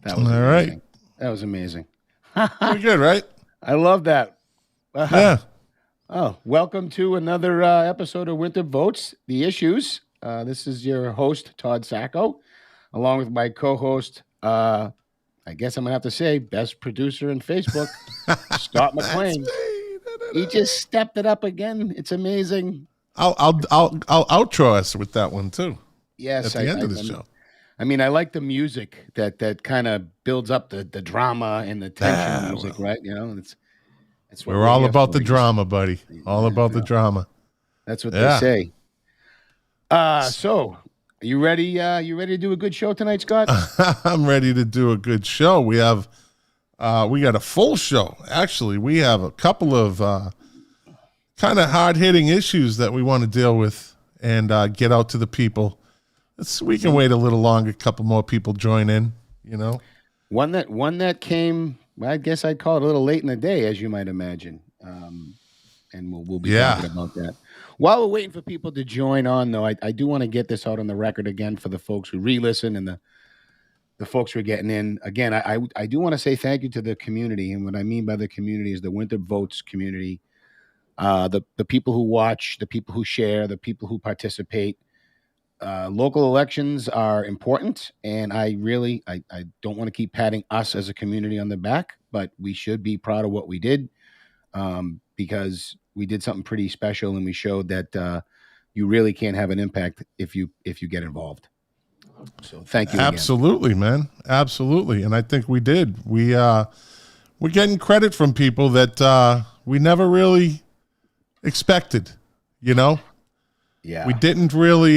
That was amazing. Right. That was amazing. Pretty good, right? I love that. Yeah. Oh, welcome to another episode of Winthrop Votes, The Issues. This is your host, Todd Sacco, along with my co-host, I guess I'm going to have to say, best producer in Facebook, Scott McLean. He just stepped it up again. It's amazing. I'll outro us with that one, too. Yes. At the end of the show. I mean, I like the music that kind of builds up the drama and the tension music, right? You know, it's we're all about the drama, buddy. All about the drama. That's what they say. So, are you ready? You ready to do a good show tonight, Scott? I'm ready to do a good show. We got a full show. Actually, we have a couple of kind of hard hitting issues that we want to deal with and get out to the people. We can wait a little longer. A couple more people join in, you know. One that came, I guess I'd call it a little late in the day, as you might imagine. And we'll be talking about that. While we're waiting for people to join on, though, I do want to get this out on the record again for the folks who re-listen and the folks who are getting in. Again, I do want to say thank you to the community. And what I mean by the community is the Winthrop Votes community. The people who watch, the people who share, the people who participate. Local elections are important, and I don't want to keep patting us as a community on the back, but we should be proud of what we did because we did something pretty special, and we showed that you really can have an impact if you get involved. So thank you again. Absolutely, man. Absolutely. And I think we did. We're getting credit from people that we never really expected, you know? Yeah. We didn't really,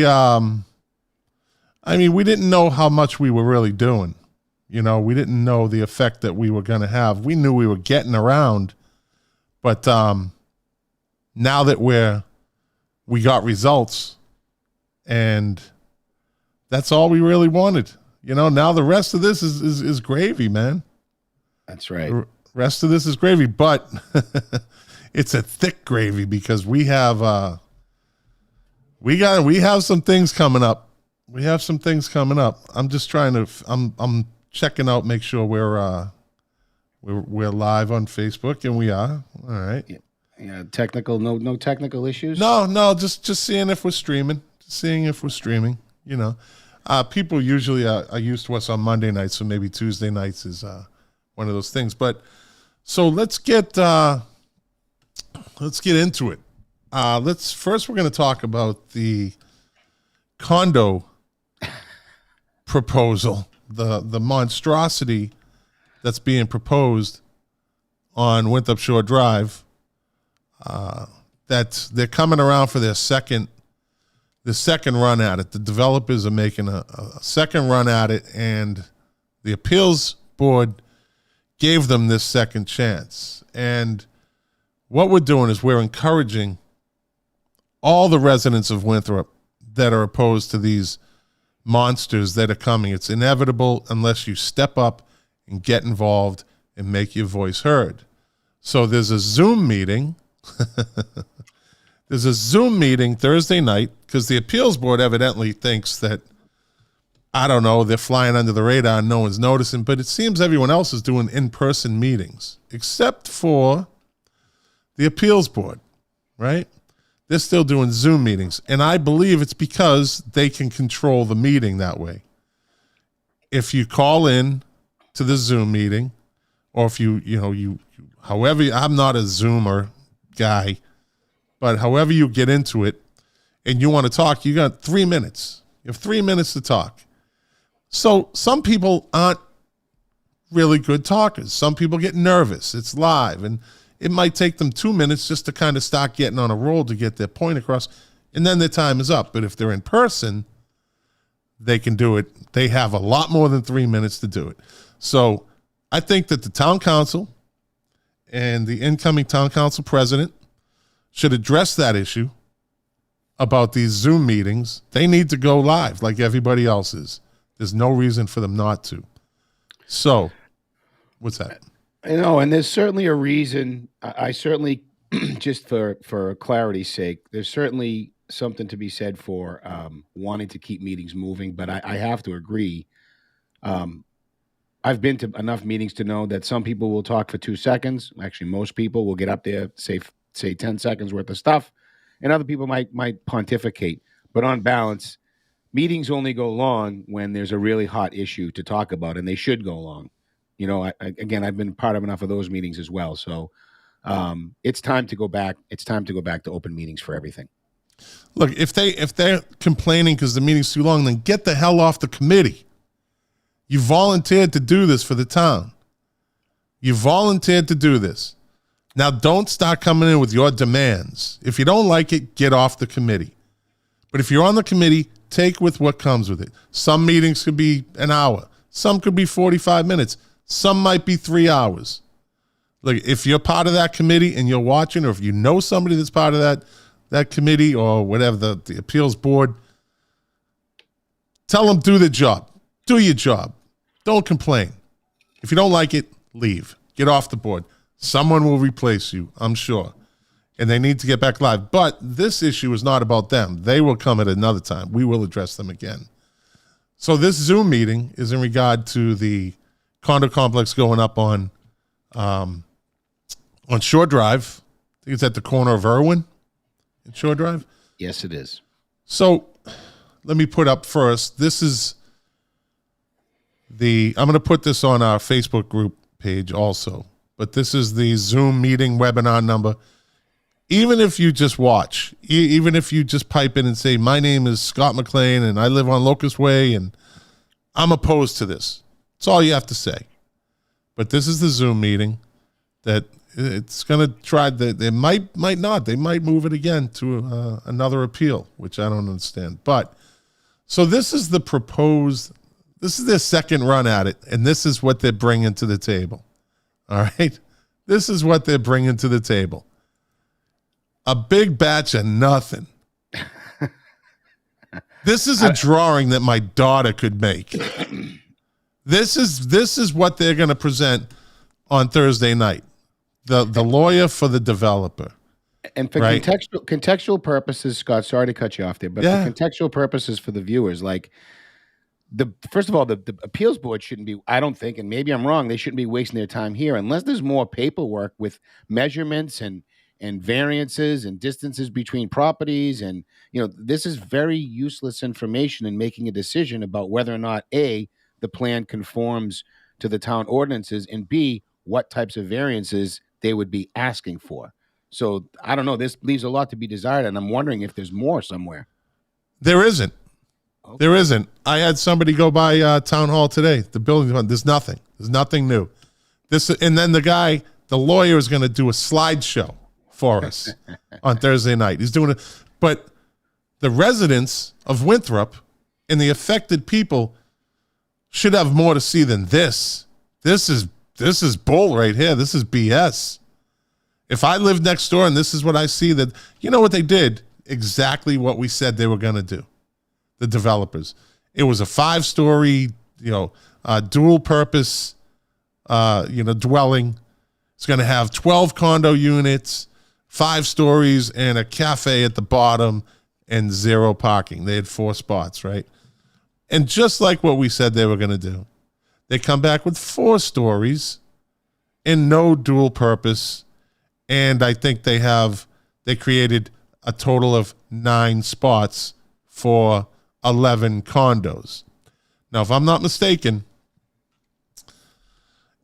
we didn't know how much we were really doing. You know, we didn't know the effect that we were going to have. We knew we were getting around, but now that we got results, and that's all we really wanted. You know, now the rest of this is gravy, man. That's right. The rest of this is gravy, but it's a thick gravy because we have some things coming up. We have some things coming up. I'm just trying to. I'm checking out, make sure we're live on Facebook, and we are. All right. Yeah. Technical. No technical issues. No. Just seeing if we're streaming. You know, people usually are used to us on Monday nights, so maybe Tuesday nights is one of those things. But so let's get into it. First we're going to talk about the condo proposal, the monstrosity that's being proposed on Winthrop Shore Drive. That they're coming around for the second run at it. The developers are making a second run at it, and the appeals board gave them this second chance. And what we're doing is we're encouraging all the residents of Winthrop that are opposed to these monsters that are coming. It's inevitable unless you step up and get involved and make your voice heard. So there's a Zoom meeting. There's a Zoom meeting Thursday night because the appeals board evidently thinks that, I don't know, they're flying under the radar and no one's noticing, but it seems everyone else is doing in-person meetings except for the appeals board, right? They're still doing Zoom meetings, and I believe it's because they can control the meeting that way. If you call in to the Zoom meeting, or if however, I'm not a Zoomer guy, but however you get into it and you want to talk, you got 3 minutes. You have 3 minutes to talk. So some people aren't really good talkers. Some people get nervous. It's live, and it might take them 2 minutes just to kind of start getting on a roll to get their point across, and then their time is up. But if they're in person, they can do it. They have a lot more than 3 minutes to do it. So I think that the town council and the incoming town council president should address that issue about these Zoom meetings. They need to go live like everybody else is. There's no reason for them not to. So, what's that? And there's certainly a reason. I certainly, just for clarity's sake, there's certainly something to be said for wanting to keep meetings moving. But I have to agree. I've been to enough meetings to know that some people will talk for 2 seconds. Actually, most people will get up there, say 10 seconds worth of stuff, and other people might pontificate. But on balance, meetings only go long when there's a really hot issue to talk about, and they should go long. Again, I've been part of enough of those meetings as well. So it's time to go back. It's time to go back to open meetings for everything. Look, if they're complaining because the meeting's too long, then get the hell off the committee. You volunteered to do this for the town. You volunteered to do this. Now, don't start coming in with your demands. If you don't like it, get off the committee. But if you're on the committee, take with what comes with it. Some meetings could be an hour. Some could be 45 minutes. Some might be 3 hours. Look, if you're part of that committee and you're watching, or if you know somebody that's part of that committee or whatever, the appeals board, tell them do the job. Do your job. Don't complain. If you don't like it, leave. Get off the board. Someone will replace you, I'm sure. And they need to get back live. But this issue is not about them. They will come at another time. We will address them again. So this Zoom meeting is in regard to the condo complex going up on Shore Drive. I think it's at the corner of Irwin and Shore Drive. Yes, it is. So let me put up first. This is I'm going to put this on our Facebook group page also. But this is the Zoom meeting webinar number. Even if you just watch, even if you just pipe in and say, my name is Scott McLean and I live on Locust Way and I'm opposed to this. That's all you have to say. But this is the Zoom meeting that it's going to try that. They might not. They might move it again to another appeal, which I don't understand. But so this is the proposed, this is their second run at it. And this is what they're bringing to the table. All right. This is what they're bringing to the table. A big batch of nothing. This is a drawing that my daughter could make. This is what they're going to present on Thursday night. The lawyer for the developer. And for contextual purposes, Scott, sorry to cut you off there, but for contextual purposes for the viewers, like first of all, the appeals board shouldn't be, I don't think, and maybe I'm wrong, they shouldn't be wasting their time here unless there's more paperwork with measurements and variances and distances between properties. And, this is very useless information in making a decision about whether or not A, the plan conforms to the town ordinances, and B, what types of variances they would be asking for. So I don't know, this leaves a lot to be desired. And I'm wondering if there's more somewhere. There isn't. Okay. There isn't. I had somebody go by town hall today, the building. There's nothing. There's nothing new. And then the lawyer is going to do a slideshow for us on Thursday night. He's doing it. But the residents of Winthrop and the affected people should have more to see than this. This is bull right here. This is BS. If I lived next door and this is what I see, that, you know what they did? Exactly what we said they were going to do. The developers. It was a 5-story, dual purpose, dwelling. It's going to have 12 condo units, 5 stories, and a cafe at the bottom, and 0 parking. They had 4 spots, right? And just like what we said they were going to do, they come back with 4 stories and no dual purpose. And I think they created a total of 9 spots for 11 condos. Now, if I'm not mistaken,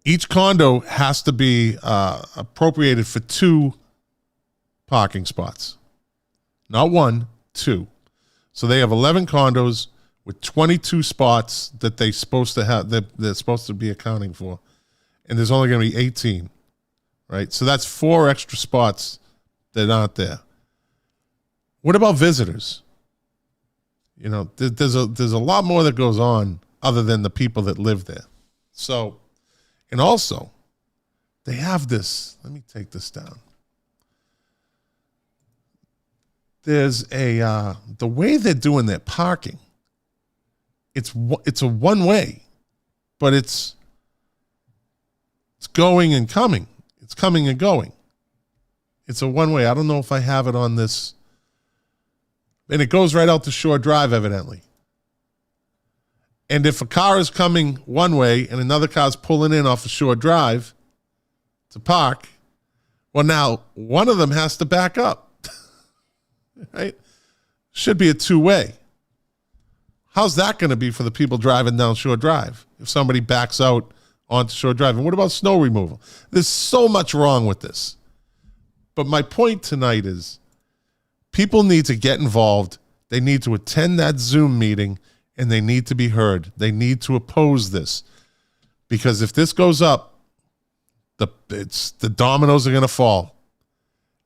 each condo has to be appropriated for 2 parking spots. Not 1, 2. So they have 11 condos with 22 spots that they're supposed to have, they're supposed to be accounting for. And there's only going to be 18, right? So that's 4 extra spots that aren't there. What about visitors? You know, there's a lot more that goes on other than the people that live there. So, and also, they have this. Let me take this down. There's the way they're doing their parking. It's a one way, but it's going and coming. It's coming and going. It's a one way. I don't know if I have it on this. And it goes right out to Shore Drive, evidently. And if a car is coming one way and another car's pulling in off of Shore Drive to park, well, now one of them has to back up. Right? Should be a two-way. How's that going to be for the people driving down Shore Drive if somebody backs out onto Shore Drive? And what about snow removal? There's so much wrong with this. But my point tonight is people need to get involved. They need to attend that Zoom meeting, and they need to be heard. They need to oppose this. Because if this goes up, the dominoes are going to fall.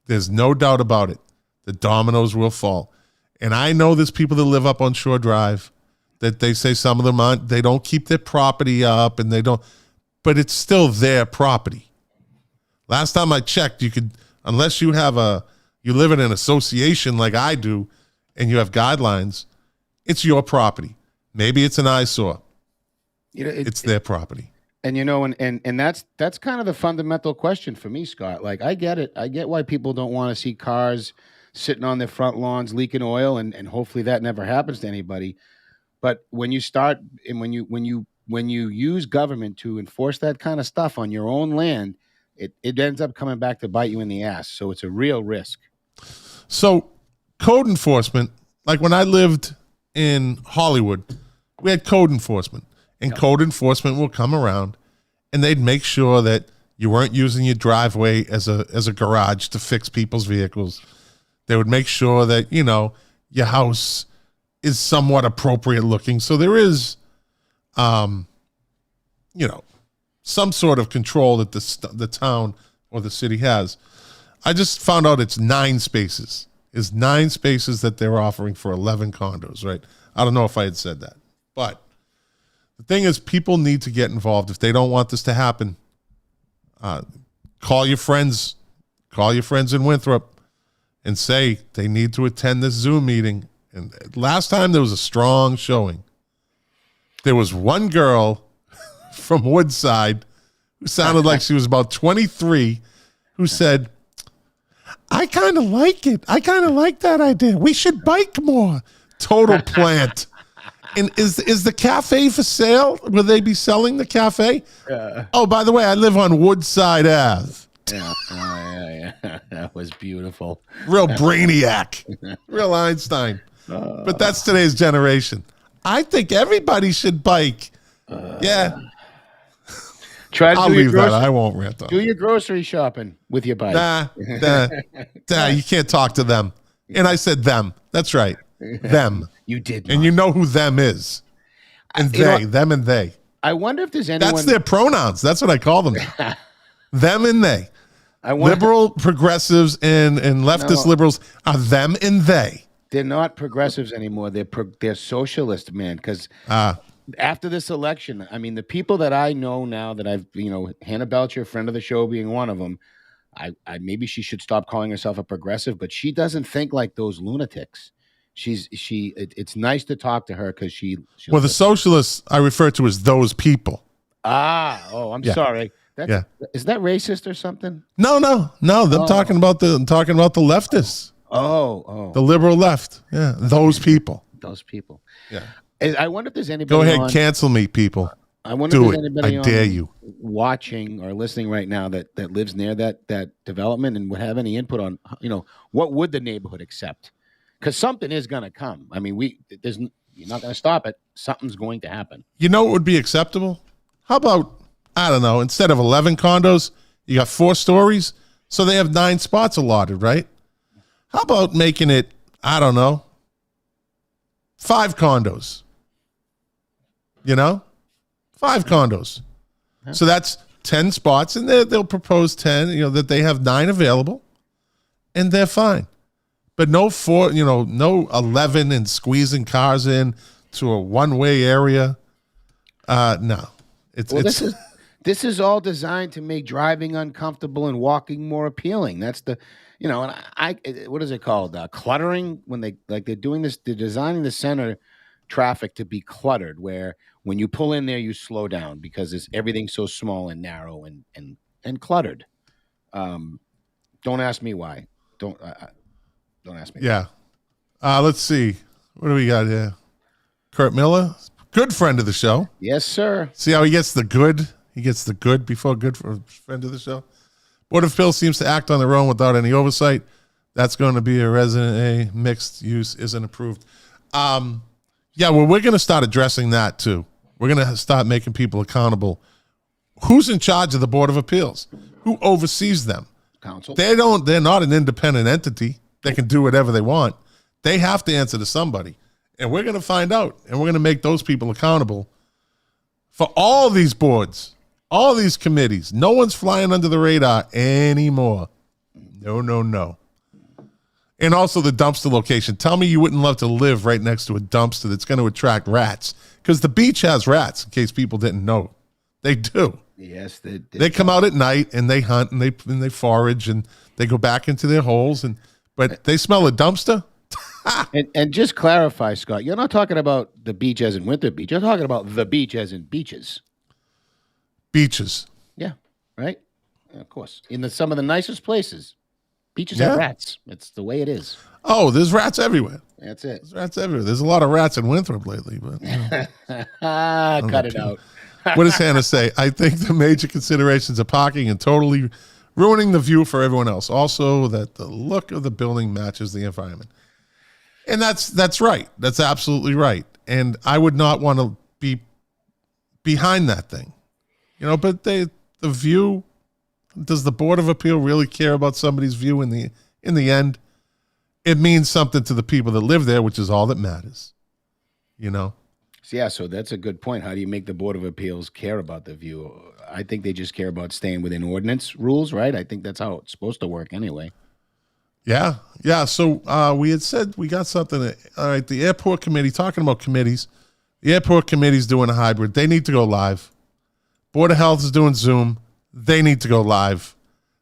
There's no doubt about it. The dominoes will fall. And I know there's people that live up on Shore Drive that they say some of them aren't, they don't keep their property up and they don't, but it's still their property. Last time I checked, you could, unless you have you live in an association like I do and you have guidelines, it's your property. Maybe it's an eyesore. You know, it's their property. And you know, and that's kind of the fundamental question for me, Scott. Like, I get it. I get why people don't want to see cars sitting on their front lawns leaking oil, and hopefully that never happens to anybody. But when you start and when you use government to enforce that kind of stuff on your own land, it ends up coming back to bite you in the ass. So it's a real risk. So code enforcement, like when I lived in Hollywood, we had code enforcement, and code enforcement will come around and they'd make sure that you weren't using your driveway as a garage to fix people's vehicles. They would make sure that, you know, your house is somewhat appropriate looking. So there is, you know, some sort of control that the town or the city has. I just found out it's 9 spaces. It's 9 spaces that they're offering for 11 condos, right? I don't know if I had said that. But the thing is, people need to get involved. If they don't want this to happen, call your friends. Call your friends in Winthrop and say they need to attend this Zoom meeting. And last time there was a strong showing. There was one girl from Woodside who sounded like she was about 23 who said, I kind of like it. I kind of like that idea. We should bike more. Total plant. And is the cafe for sale? Will they be selling the cafe? Oh, by the way, I live on Woodside Ave. Yeah. Yeah. That was beautiful. Real brainiac. Real Einstein. But that's today's generation. I think everybody should bike. Yeah. I'll leave that. I won't rant on. Do your grocery shopping with your bike. Nah, you can't talk to them. And I said them. That's right. Them. You did not. And you know who them is. And them and they. I wonder if there's anyone. That's their pronouns. That's what I call them. Them and they. Liberal progressives and leftist liberals are them and they. They're not progressives anymore. They're socialist, man. Because after this election, I mean, the people that I know now that I've, you know, Hannah Belcher, friend of the show, being one of them, I maybe she should stop calling herself a progressive, but she doesn't think like those lunatics. It's nice to talk to her because well, the socialists I refer to as those people. I'm sorry. Is that racist or something? No. I'm talking about the leftists. The liberal left. Yeah, those people. Those people. Yeah. I wonder if there's anybody. Go ahead, cancel me, people. I wonder if there's anybody I dare you. Watching or listening right now that lives near that development and would have any input on, you know, what would the neighborhood accept? Because something is going to come. I mean, you're not going to stop it. Something's going to happen. You know what would be acceptable? How about, I don't know, instead of 11 condos, you got 4 stories, so they have 9 spots allotted, right? How about making it, I don't know, 5 condos? You know? 5 condos. So that's 10 spots, and they'll propose 10, that they have 9 available, and they're fine. But no 11 and squeezing cars in to a one-way area. No. This is all designed to make driving uncomfortable and walking more appealing. That's the, and what is it called? Cluttering. When they're doing this, they're designing the center traffic to be cluttered, where when you pull in there, you slow down because everything's so small and narrow and cluttered. Don't ask me why. Don't ask me. Yeah. Let's see. What do we got here? Kurt Miller, good friend of the show. Yes, sir. See how he gets the good? He gets the good before good for a friend of the show. Board of Appeals seems to act on their own without any oversight. That's going to be a resident A. Mixed use isn't approved. Yeah, well, we're going to start addressing that too. We're going to start making people accountable. Who's in charge of the Board of Appeals? Who oversees them? Council. They're not an independent entity that can do whatever they want. They have to answer to somebody. And we're going to find out. And we're going to make those people accountable for all these boards, all these committees. No one's flying under the radar anymore. No. And also the dumpster location. Tell me you wouldn't love to live right next to a dumpster that's going to attract rats. Because the beach has rats, in case people didn't know. They do. Yes, they come out at night and they hunt and they forage and they go back into their holes. But they smell a dumpster. and just clarify, Scott, you're not talking about the beach as in Winthrop Beach. You're talking about the beach as in beaches. Beaches. Yeah, right? Of course. In some of the nicest places, beaches have rats. It's the way it is. Oh, there's rats everywhere. That's it. There's rats everywhere. There's a lot of rats in Winthrop lately. But cut it out. What does Hannah say? I think the major considerations are parking and totally ruining the view for everyone else. Also, that the look of the building matches the environment. And that's right. That's absolutely right. And I would not want to be behind that thing. But the view, does the Board of Appeal really care about somebody's view in the end? It means something to the people that live there, which is all that matters. Yeah, so that's a good point. How do you make the Board of Appeals care about the view? I think they just care about staying within ordinance rules, right? I think that's how it's supposed to work anyway. Yeah. So we had said we got something. All right, the airport committee, talking about committees, the airport committee's doing a hybrid. They need to go live. Board of Health is doing Zoom. They need to go live.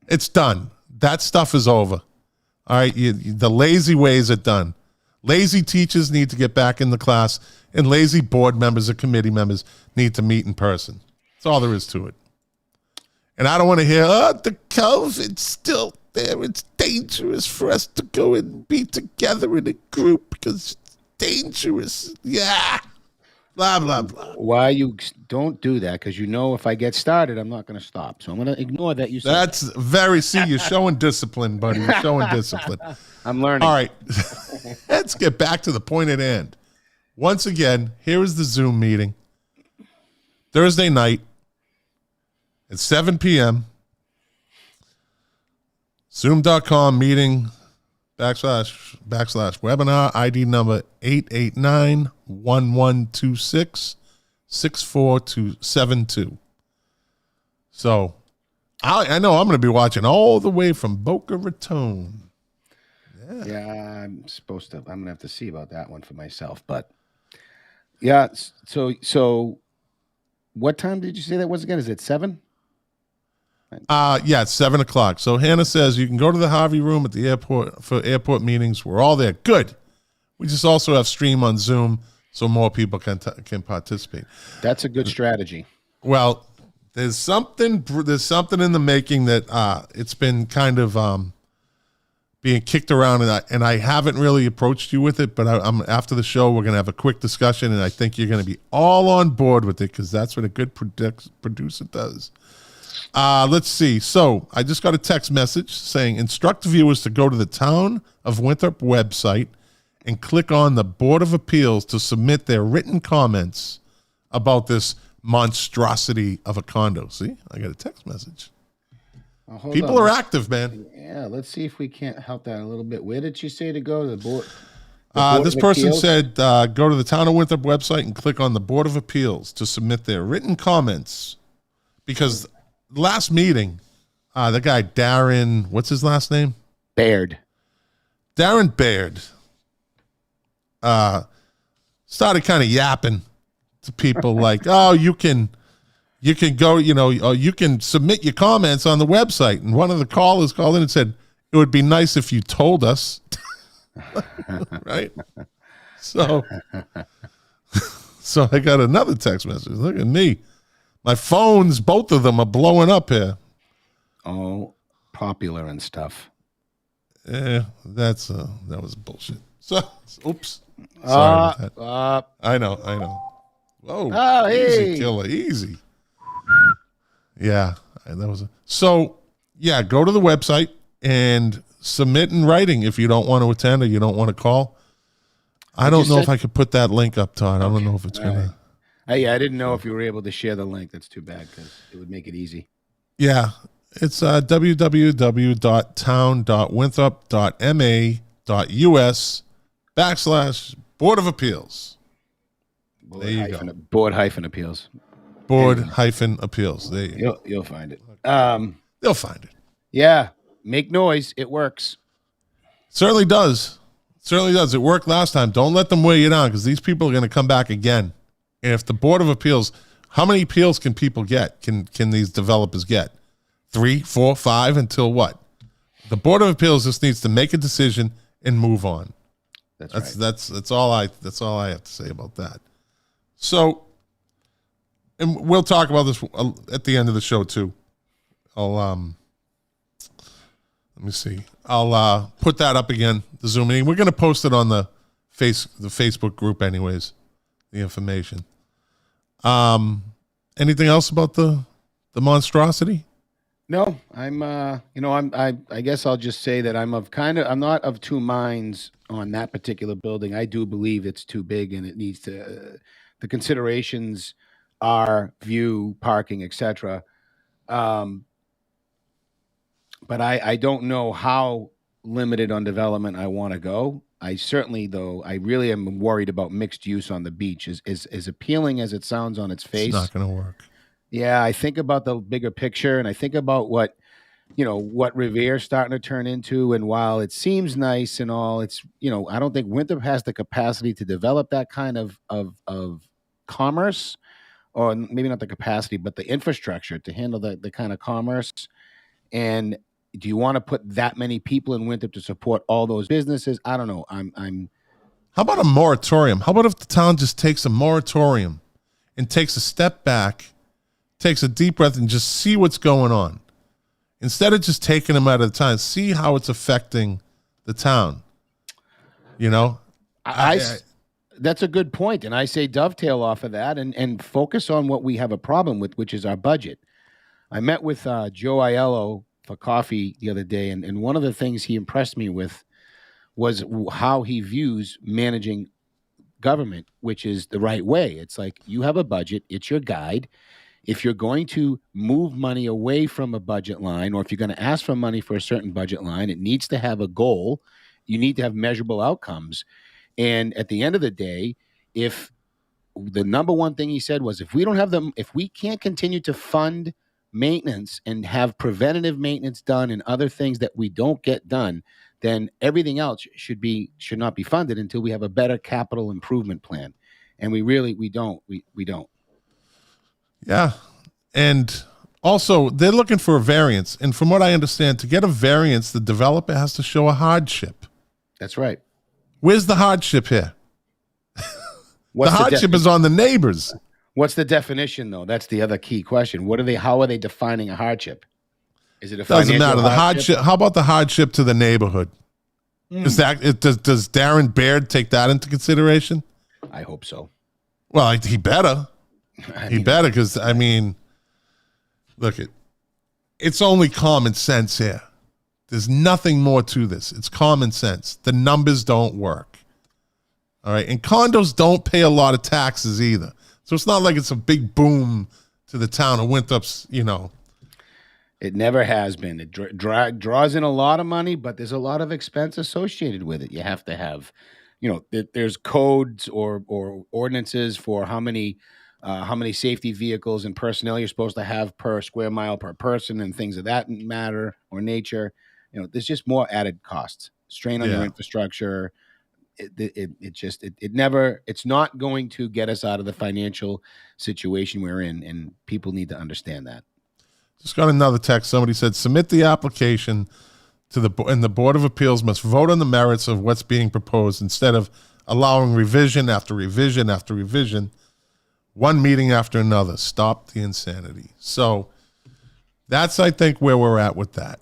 It's done. That stuff is over. All right, the lazy ways are done. Lazy teachers need to get back in the class, and lazy board members or committee members need to meet in person. That's all there is to it. And I don't want to hear, the COVID's still there. It's dangerous for us to go and be together in a group because it's dangerous. Yeah. Blah, blah, blah. Why you don't do that? Because if I get started, I'm not going to stop. So I'm going to ignore that you said That's you're showing discipline, buddy. You're showing discipline. I'm learning. All right. Let's get back to the point at hand. Once again, here is the Zoom meeting. Thursday night at 7 p.m. Zoom.com meeting / webinar ID number 889-1126-64272. So I know I'm going to be watching all the way from Boca Raton. Yeah, I'm going to have to see about that one for myself. But yeah, so what time did you say that was again? Is it 7? Yeah, it's 7 o'clock. So Hannah says you can go to the Harvey room at the airport for airport meetings. We're all there. Good. We just also have stream on Zoom so more people can participate. That's a good strategy. Well, there's something in the making that it's been kind of being kicked around, and I haven't really approached you with it, but I'm after the show we're going to have a quick discussion, and I think you're going to be all on board with it because that's what a good producer does. Let's see. So I just got a text message saying instruct viewers to go to the Town of Winthrop website and click on the Board of Appeals to submit their written comments about this monstrosity of a condo. See, I got a text message. People are active, man. Yeah, let's see if we can't help that a little bit. Where did she say to go? To the board? This person said go to the Town of Winthrop website and click on the Board of Appeals to submit their written comments because last meeting, the guy Darren, what's his last name? Baird. Darren Baird started kind of yapping to people like, oh, you can go, you can submit your comments on the website. And one of the callers called in and said, it would be nice if you told us. Right? So I got another text message. Look at me. My phones, both of them are blowing up here. Oh, popular and stuff. Yeah, that was bullshit. So, oops. Sorry about that. I know. Whoa. Oh, hey. Easy, killer. Easy. Yeah, that was so. Yeah, go to the website and submit in writing if you don't want to attend or you don't want to call. I don't know if I could put that link up, Todd. I don't know if it's gonna. Yeah, I didn't know if you were able to share the link. That's too bad because it would make it easy. Yeah, it's www.town.winthrop.ma.us/Board of Appeals. There you go. Board-appeals. Board-appeals. There you go. You'll find it. They'll find it. Yeah, make noise. It works. Certainly does. It worked last time. Don't let them weigh you down because these people are going to come back again. And if the Board of Appeals, how many appeals can people get? Can these developers get? 3, 4, 5 until what? The Board of Appeals just needs to make a decision and move on. That's right. That's all I have to say about that. So, and we'll talk about this at the end of the show too. Let me see. I'll put that up again, the Zoom meeting. We're going to post it on the Facebook group anyways, the information. Anything else about the monstrosity? No, I guess I'll just say that I'm not of two minds on that particular building. I do believe it's too big and it needs to, the considerations are view, parking, etc. But I don't know how limited on development I want to go. I certainly, though, I really am worried about mixed use on the beach. As appealing as it sounds on its face, it's not going to work. Yeah, I think about the bigger picture, and I think about what Revere's starting to turn into. And while it seems nice and all, it's I don't think Winthrop has the capacity to develop that kind of commerce, or maybe not the capacity, but the infrastructure to handle the kind of commerce. And do you want to put that many people in Winthrop to support all those businesses? I don't know. I'm. How about a moratorium? How about if the town just takes a moratorium and takes a step back, takes a deep breath, and just see what's going on, instead of just taking them out of the town, see how it's affecting the town. That's a good point, and I say dovetail off of that and focus on what we have a problem with, which is our budget. I met with Joe Aiello for coffee the other day, and one of the things he impressed me with was how he views managing government, which is the right way. It's like you have a budget, it's your guide. If you're going to move money away from a budget line, or if you're going to ask for money for a certain budget line, it needs to have a goal. You need to have measurable outcomes. And at the end of the day, if the number one thing he said was, if we can't continue to fund maintenance and have preventative maintenance done and other things that we don't get done, then everything else should not be funded until we have a better capital improvement plan. And we don't. Yeah. And also, they're looking for a variance. And from what I understand, to get a variance, the developer has to show a hardship. That's right. Where's the hardship here? The hardship is on the neighbors. What's the definition, though? That's the other key question. How are they defining a hardship? Is it a doesn't matter. The hardship. How about the hardship to the neighborhood? Does Darren Baird take that into consideration? I hope so. Well, he better. He better, because look, it's only common sense here. There's nothing more to this. It's common sense. The numbers don't work. All right, and condos don't pay a lot of taxes either, so it's not like it's a big boom to the town of Winthrop's. It never has been. It draws in a lot of money, but there's a lot of expense associated with it. You have to have, there's codes or ordinances for how many how many safety vehicles and personnel you're supposed to have per square mile per person, and things of that matter or nature. There's just more added costs, strain on your infrastructure. It's not going to get us out of the financial situation we're in, and people need to understand that. Just got another text. Somebody said, submit the application and the Board of Appeals must vote on the merits of what's being proposed instead of allowing revision after revision after revision, one meeting after another. Stop the insanity. So that's, I think, where we're at with that.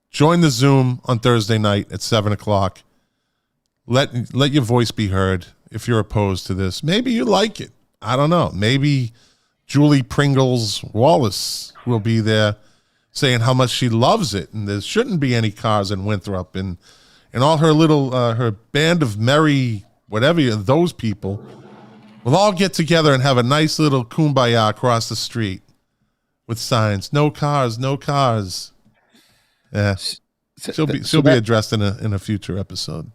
Join the Zoom on Thursday night at 7:00. Let your voice be heard if you're opposed to this. Maybe you like it. I don't know. Maybe Julie Pringles Wallace will be there saying how much she loves it, and there shouldn't be any cars in Winthrop, and all her little her band of merry whatever those people will all get together and have a nice little kumbaya across the street with signs, no cars, no cars. Yeah, she'll be addressed in a future episode.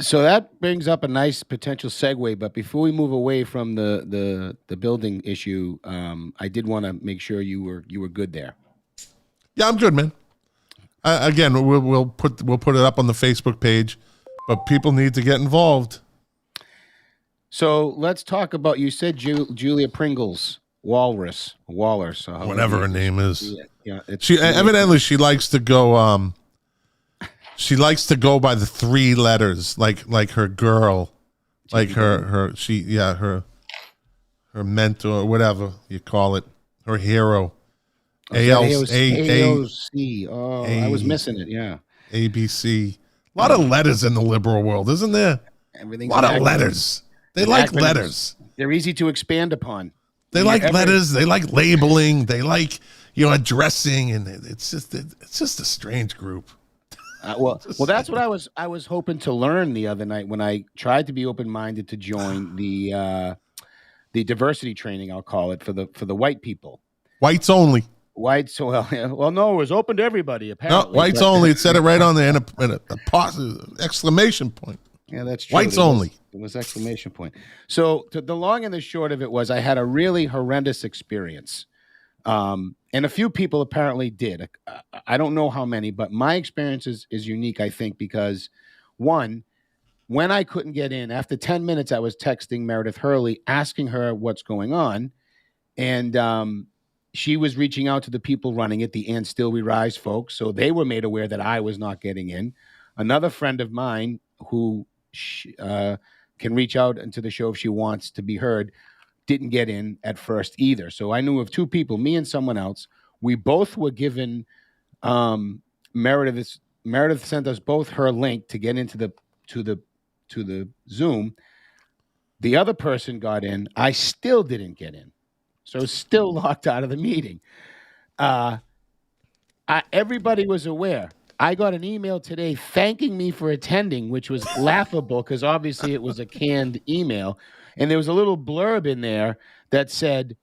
So that brings up a nice potential segue. But before we move away from the building issue, I did want to make sure you were good there. Yeah, I'm good, man. Again, we'll put it up on the Facebook page, but people need to get involved. So let's talk about. You said Julia Pringles Wallace, whatever her name is. Yeah, she evidently she likes to go. She likes to go by the three letters, like her girl, like her mentor, whatever you call it, her hero. AOC. Oh, I was missing it. Yeah. ABC. A lot of letters in the liberal world, isn't there? Everything's a lot of letters. They like letters. They're easy to expand upon. They like letters. They like labeling. They like addressing, and it's just a strange group. Well, that's what I was hoping to learn the other night when I tried to be open-minded to join the diversity training, I'll call it, for the white people. Whites only. Whites, well, no, it was open to everybody, apparently. No, whites only. It said it right on there in a exclamation point. Yeah, that's true. Whites only. It was exclamation point. So the long and the short of it was I had a really horrendous experience. And a few people apparently did. I don't know how many, but my experience is unique, I think, because one, when I couldn't get in, after 10 minutes, I was texting Meredith Hurley, asking her what's going on. And she was reaching out to the people running it, the And Still We Rise folks. So they were made aware that I was not getting in. Another friend of mine who can reach out into the show if she wants to be heard, didn't get in at first either. So I knew of two people, me and someone else. We both were given Meredith sent us both her link to get into the Zoom. The other person got in. I still didn't get in. So still locked out of the meeting. Everybody was aware. I got an email today thanking me for attending, which was laughable because obviously it was a canned email. And there was a little blurb in there that said,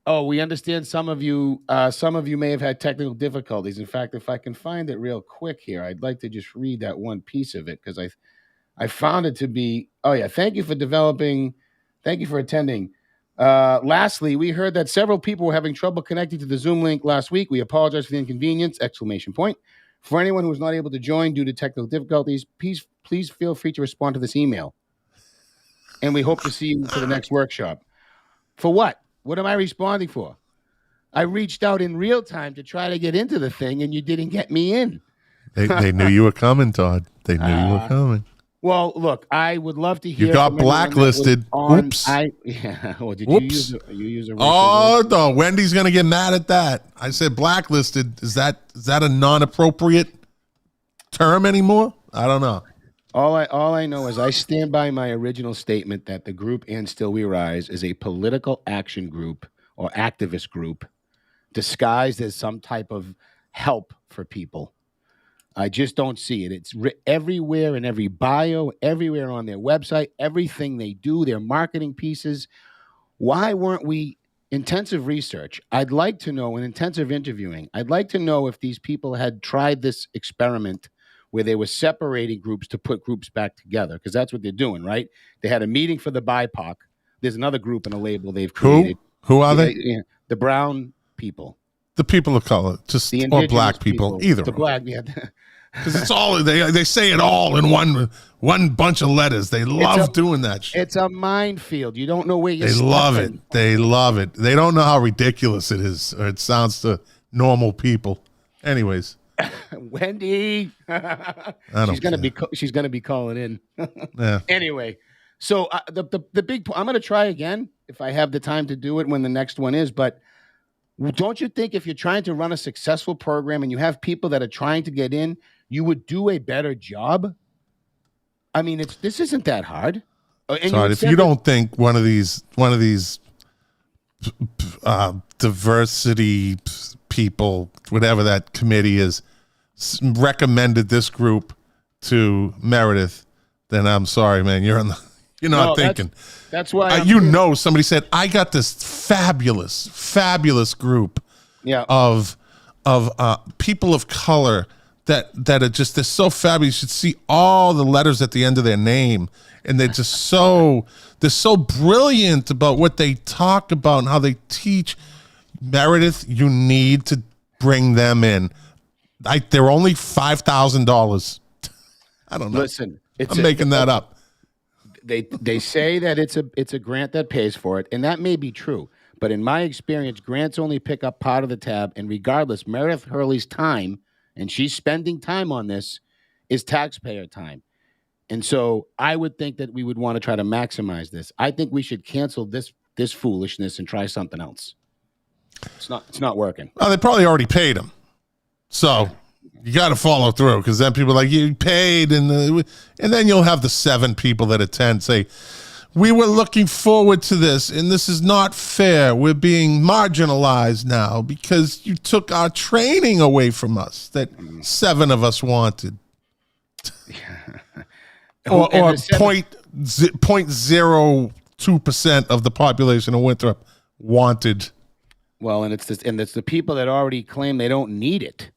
"Oh, we understand some of you may have had technical difficulties." In fact, if I can find it real quick here, I'd like to just read that one piece of it because I found it to be, thank you for attending. Lastly, we heard that several people were having trouble connecting to the Zoom link last week. We apologize for the inconvenience! ! For anyone who was not able to join due to technical difficulties, please feel free to respond to this email. And we hope to see you for the next workshop. For what? What am I responding for? I reached out in real time to try to get into the thing, and you didn't get me in. They knew you were coming, Todd. They knew you were coming. Well, look, I would love to hear. You got blacklisted. Oops. Did Oops. you use a word? No, Wendy's gonna get mad at that. I said blacklisted. Is that a non-appropriate term anymore? I don't know. All I know is I stand by my original statement that the group And Still We Rise is a political action group or activist group disguised as some type of help for people. I just don't see it. It's everywhere in every bio, everywhere on their website, everything they do, their marketing pieces. Why weren't we intensive research? I'd like to know, in intensive interviewing, I'd like to know if these people had tried this experiment where they were separating groups to put groups back together, because that's what they're doing, right? They had a meeting for the BIPOC, there's another group and a label they've Who? created. Who are they? Yeah, the brown people. The people of color, just or black people, either. The black, yeah. Because it's all they say it all in one bunch of letters. They love doing that shit. It's a minefield. You don't know where you're They love it. They love it. They don't know how ridiculous it is, or it sounds to normal people. Anyways, Wendy, she's gonna be calling in. Yeah. Anyway, so the big I'm gonna try again if I have the time to do it when the next one is, but. Don't you think if you're trying to run a successful program and you have people that are trying to get in, you would do a better job? I mean, this isn't that hard. Sorry, if you don't think one of these diversity people, whatever that committee is, recommended this group to Meredith, then I'm sorry, man. You're not thinking. That's why somebody said, I got this fabulous group of people of color that are just, they're so fabulous. You should see all the letters at the end of their name. And they're just they're so brilliant about what they talk about and how they teach. Meredith, you need to bring them in. They're only $5,000. I don't know. Listen, I'm making that up. They say that it's a grant that pays for it, and that may be true. But in my experience, grants only pick up part of the tab, and regardless, Meredith Hurley's time, and she's spending time on this, is taxpayer time. And so I would think that we would want to try to maximize this. I think we should cancel this foolishness and try something else. It's not working. Well, they probably already paid him, so. You got to follow through, because then people are like, you paid, and then you'll have the 7 people that attend say, we were looking forward to this, and this is not fair. We're being marginalized now because you took our training away from us that 7 of us wanted. or 0.02% of the population of Winthrop wanted. Well, and it's the people that already claim they don't need it.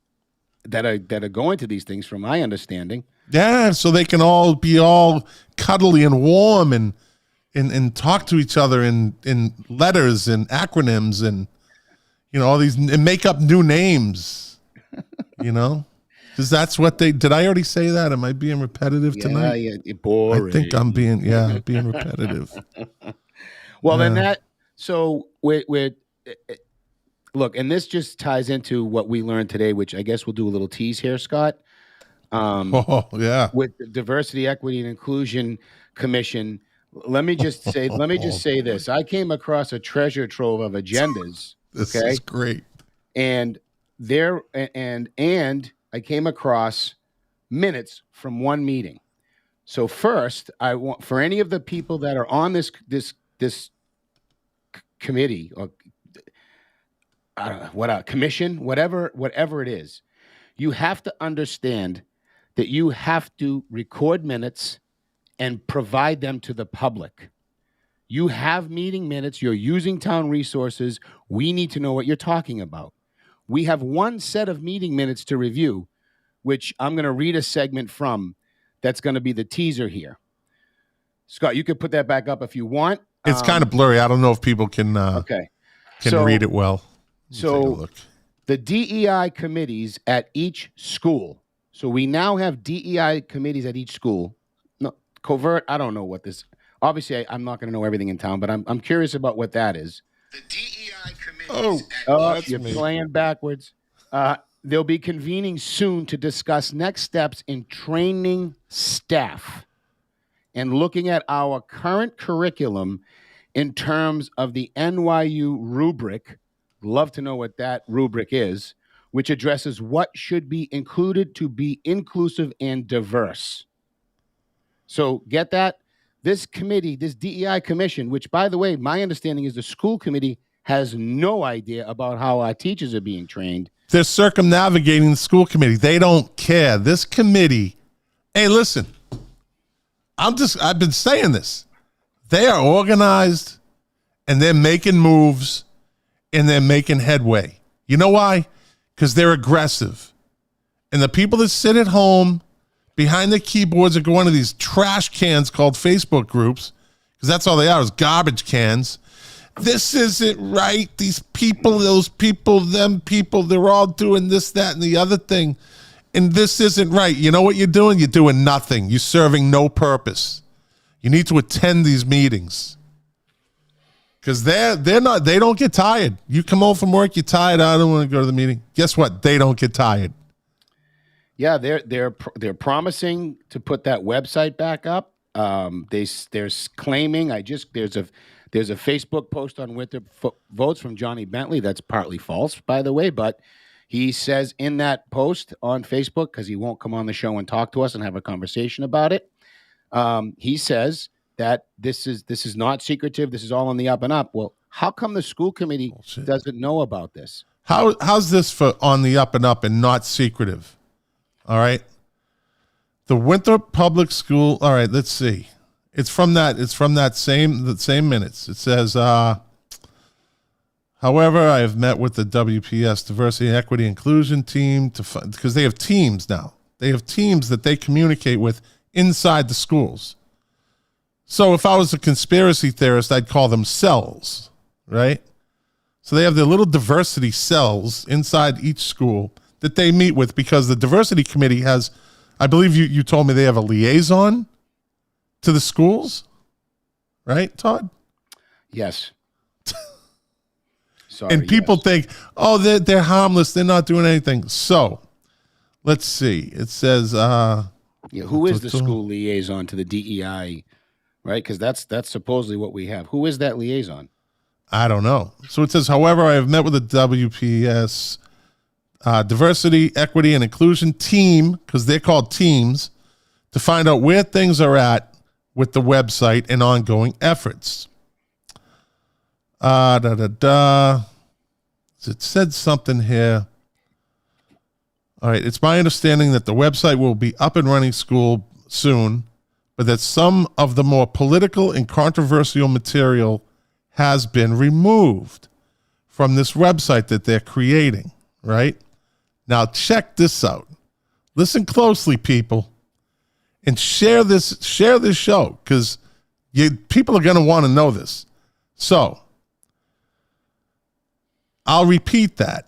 That are going to these things, from my understanding. Yeah, so they can all be all cuddly and warm and talk to each other in letters and acronyms and all these, and make up new names. Because that's what they did. I already say that? Am I being repetitive tonight? Yeah, boring. I think I'm being repetitive. Well, then that so we're look, and this just ties into what we learned today, which I guess we'll do a little tease here, Scott. With the Diversity, Equity, and Inclusion Commission. Let me just say this. I came across a treasure trove of agendas. This is great. And I came across minutes from one meeting. So first, I want, for any of the people that are on this committee, or I don't know, what a commission, whatever it is, you have to understand that you have to record minutes and provide them to the public. You have meeting minutes. You're using town resources. We need to know what you're talking about. We have one set of meeting minutes to review, which I'm going to read a segment from. That's going to be the teaser here. Scott, you could put that back up if you want. It's kind of blurry. I don't know if people can read it well. So the DEI committees at each school. So we now have DEI committees at each school. No, covert, I don't know what this. Obviously, I'm not going to know everything in town, but I'm curious about what that is. The DEI committees. You're playing backwards. They'll be convening soon to discuss next steps in training staff and looking at our current curriculum in terms of the NYU rubric. Love to know what that rubric is, which addresses what should be included to be inclusive and diverse. So get that? This committee, this DEI commission, which, by the way, my understanding is the school committee has no idea about how our teachers are being trained. They're circumnavigating the school committee. They don't care. This committee, hey, listen, I've been saying this. They are organized and they're making moves and they're making headway. You know why? Because they're aggressive. And the people that sit at home behind the keyboards or go into these trash cans called Facebook groups because that's all they are, is garbage cans. This isn't right. These people, those people, them people, they're all doing this, that, and the other thing. And this isn't right. You know what you're doing? You're doing nothing. You're serving no purpose. You need to attend these meetings. Because they don't get tired. You come home from work, you're tired. I don't want to go to the meeting. Guess what? They don't get tired. Yeah, they're promising to put that website back up. They're claiming there's a Facebook post on Winthrop Votes from Johnny Bentley that's partly false, by the way, but he says in that post on Facebook, because he won't come on the show and talk to us and have a conversation about it, he says that this is not secretive. This is all on the up and up. Well, how come the school committee doesn't know about this? How's this for on the up and up and not secretive? All right. The Winthrop Public School. All right, let's see. It's from the same minutes. It says, however, I have met with the WPS Diversity, Equity, Inclusion team because they have teams now. They have teams that they communicate with inside the schools. So if I was a conspiracy theorist, I'd call them cells, right? So they have their little diversity cells inside each school that they meet with, because the diversity committee has, I believe you told me they have a liaison to the schools, right, Todd? Yes. Sorry, and people think, oh, they're harmless. They're not doing anything. So let's see. It says, who is the school liaison to the DEI, right? Because that's supposedly what we have. Who is that liaison? I don't know. So it says, however, I have met with the WPS Diversity, Equity, and Inclusion team, because they're called teams, to find out where things are at with the website and ongoing efforts. It said something here. All right. It's my understanding that the website will be up and running soon, but that some of the more political and controversial material has been removed from this website that they're creating, right? Now, check this out. Listen closely, people, and share this show, because people are going to want to know this. So, I'll repeat that.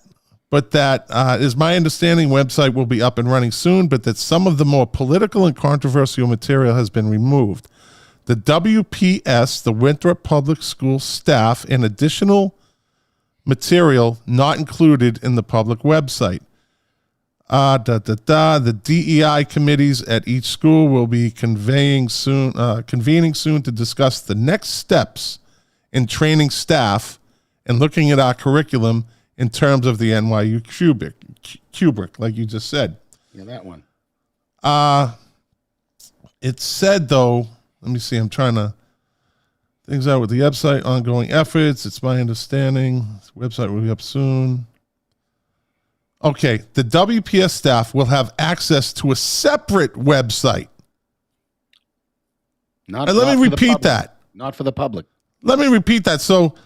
But that is my understanding. Website will be up and running soon, but that some of the more political and controversial material has been removed. The WPS, the Winthrop Public School staff, and additional material not included in the public website. The DEI committees at each school will be convening soon to discuss the next steps in training staff and looking at our curriculum in terms of the NYU Kubrick, like you just said. Yeah, that one. It said, though, let me see, I'm trying to things out with the website, ongoing efforts. It's my understanding. This website will be up soon. Okay, the WPS staff will have access to a separate website. Let me repeat that. Not for the public. Let me repeat that. So,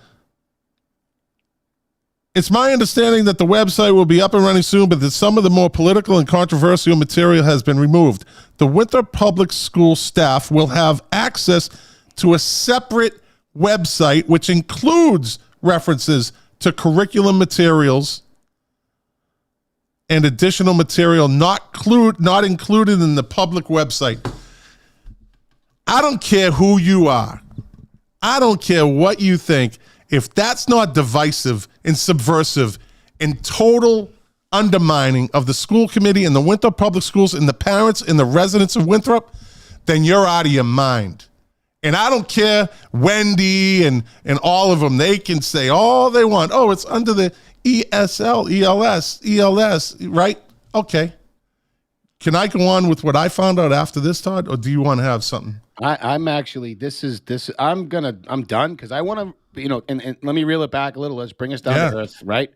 it's my understanding that the website will be up and running soon, but that some of the more political and controversial material has been removed. The Winthrop Public School staff will have access to a separate website, which includes references to curriculum materials and additional material not included in the public website. I don't care who you are. I don't care what you think. If that's not divisive and subversive and total undermining of the school committee and the Winthrop Public Schools and the parents and the residents of Winthrop, then you're out of your mind. And I don't care, Wendy and all of them, they can say all they want. Oh, it's under the ESL, ELS, right? Okay. Can I go on with what I found out after this, Todd, or do you want to have something? I'm actually, I'm done, because I want to, and let me reel it back a little. Let's bring us down to earth, right?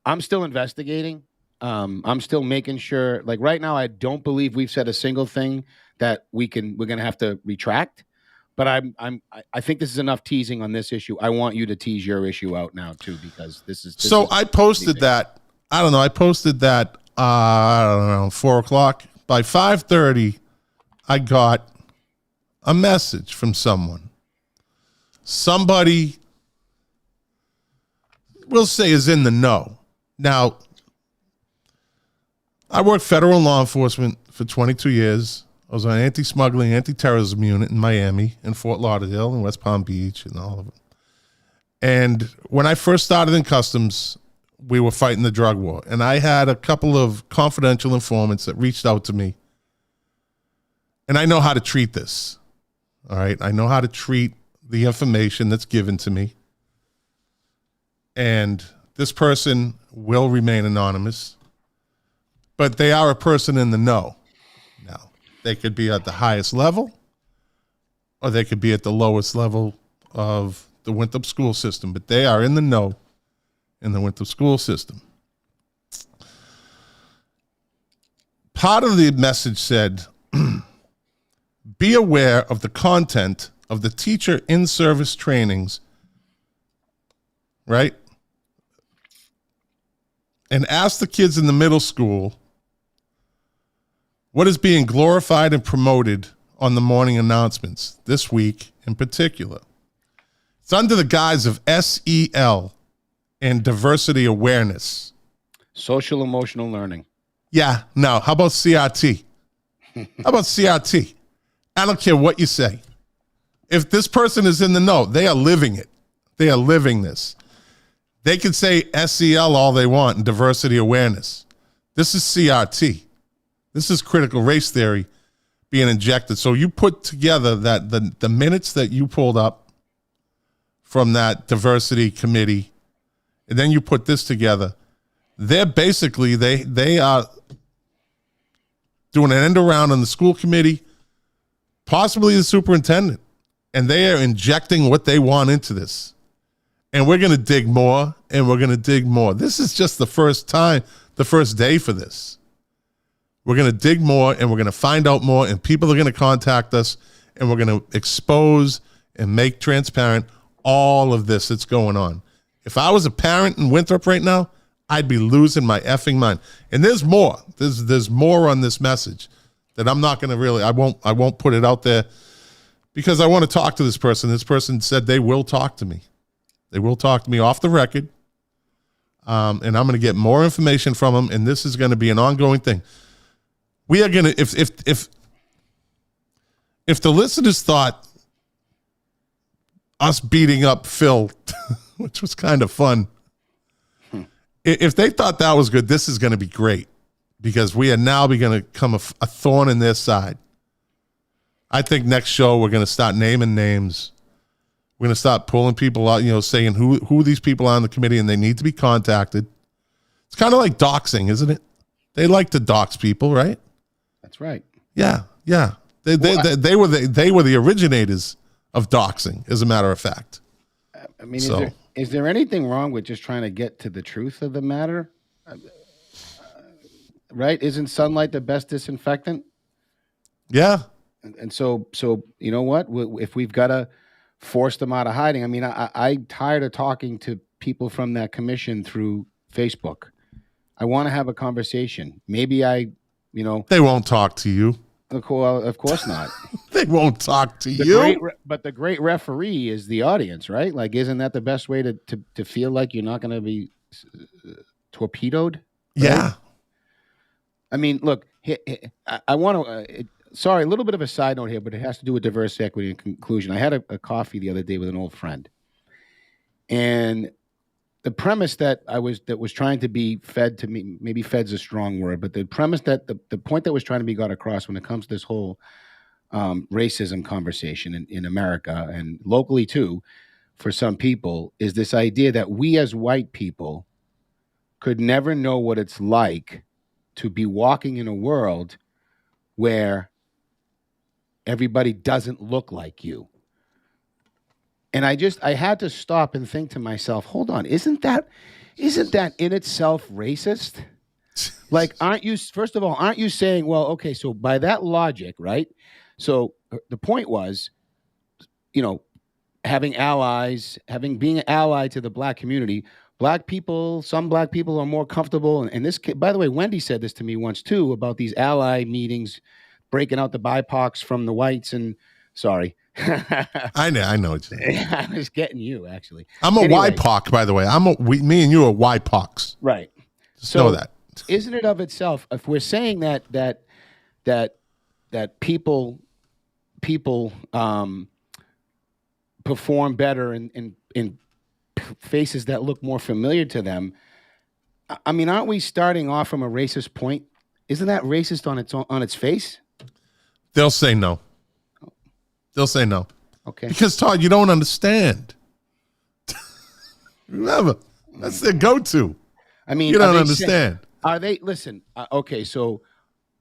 I'm still investigating. I'm still making sure, like right now, I don't believe we've said a single thing that we're going to have to retract. But I think this is enough teasing on this issue. I want you to tease your issue out now too, because I posted that. I don't know. I posted that. I don't know, 4:00. By 5:30, I got a message from someone. somebody, we'll say, is in the know. Now, I worked federal law enforcement for 22 years. I was on anti-smuggling, anti-terrorism unit in Miami, in Fort Lauderdale, and West Palm Beach, and all of it. And when I first started in customs, we were fighting the drug war. And I had a couple of confidential informants that reached out to me. And I know how to treat this. All right. I know how to treat the information that's given to me. And this person will remain anonymous, but they are a person in the know. Now, they could be at the highest level, or they could be at the lowest level of the Winthrop school system, but they are in the know in the Winthrop school system. Part of the message said, be aware of the content of the teacher in-service trainings, right? And ask the kids in the middle school what is being glorified and promoted on the morning announcements this week in particular. It's under the guise of SEL and diversity awareness. Social emotional learning. Yeah, no. How about CRT? How about CRT? I don't care what you say. If this person is in the know, they are living it. They are living this. They can say SEL all they want and diversity awareness. This is CRT. This is critical race theory being injected. So you put together that the minutes that you pulled up from that diversity committee, and then you put this together. They're basically, they are doing an end around on the school committee, possibly the superintendent, and they are injecting what they want into this. And we're going to dig more, and we're going to dig more. This is just the first day for this. We're going to dig more, and we're going to find out more, and people are going to contact us, and we're going to expose and make transparent all of this that's going on. If I was a parent in Winthrop right now, I'd be losing my effing mind. And there's more. There's more on this message that I'm not going to really, I won't put it out there because I want to talk to this person. This person said they will talk to me. They will talk to me off the record. And I'm going to get more information from them. And this is going to be an ongoing thing. We are going to, if the listeners thought us beating up Phil, which was kind of fun, if they thought that was good, this is going to be great because we are now going to become a thorn in their side. I think next show we're going to start naming names. We're going to start pulling people out, saying who these people are on the committee and they need to be contacted. It's kind of like doxing, isn't it? They like to dox people, right? That's right. Yeah. They were the originators of doxing, as a matter of fact. I mean, is there anything wrong with just trying to get to the truth of the matter? Right? Isn't sunlight the best disinfectant? Yeah. And so you know what? If we've got to force them out of hiding, I mean, I'm tired of talking to people from that commission through Facebook. I want to have a conversation. Maybe they won't talk to you. Of course not. They won't talk to you. But the great referee is the audience, right? Like, isn't that the best way to feel like you're not going to be torpedoed? Right? Yeah. I mean, look, I want to. Sorry, a little bit of a side note here, but it has to do with diversity, equity, and inclusion. I had a coffee the other day with an old friend, and the premise that was trying to be fed to me, maybe fed's a strong word, but the premise that the point that was trying to be got across when it comes to this whole racism conversation in America and locally too, for some people, is this idea that we as white people could never know what it's like to be walking in a world where everybody doesn't look like you. And I had to stop and think to myself, hold on, isn't that in itself racist? Like, aren't you saying, well, okay, so by that logic, right? So the point was, having allies, being an ally to the black community, some black people are more comfortable. And this, by the way, Wendy said this to me once too, about these ally meetings, breaking out the BIPOCs from the whites I know what you're saying. I was getting you, actually. I'm a YPOC, by the way. Me and you are YPOCs. Right. Just know that. Isn't it of itself, if we're saying that people perform better in faces that look more familiar to them, I mean, aren't we starting off from a racist point? Isn't that racist on its face? They'll say no. They'll say no. Okay. Because, Todd, you don't understand. Remember, that's their go-to. I mean, you don't understand. Listen, okay, so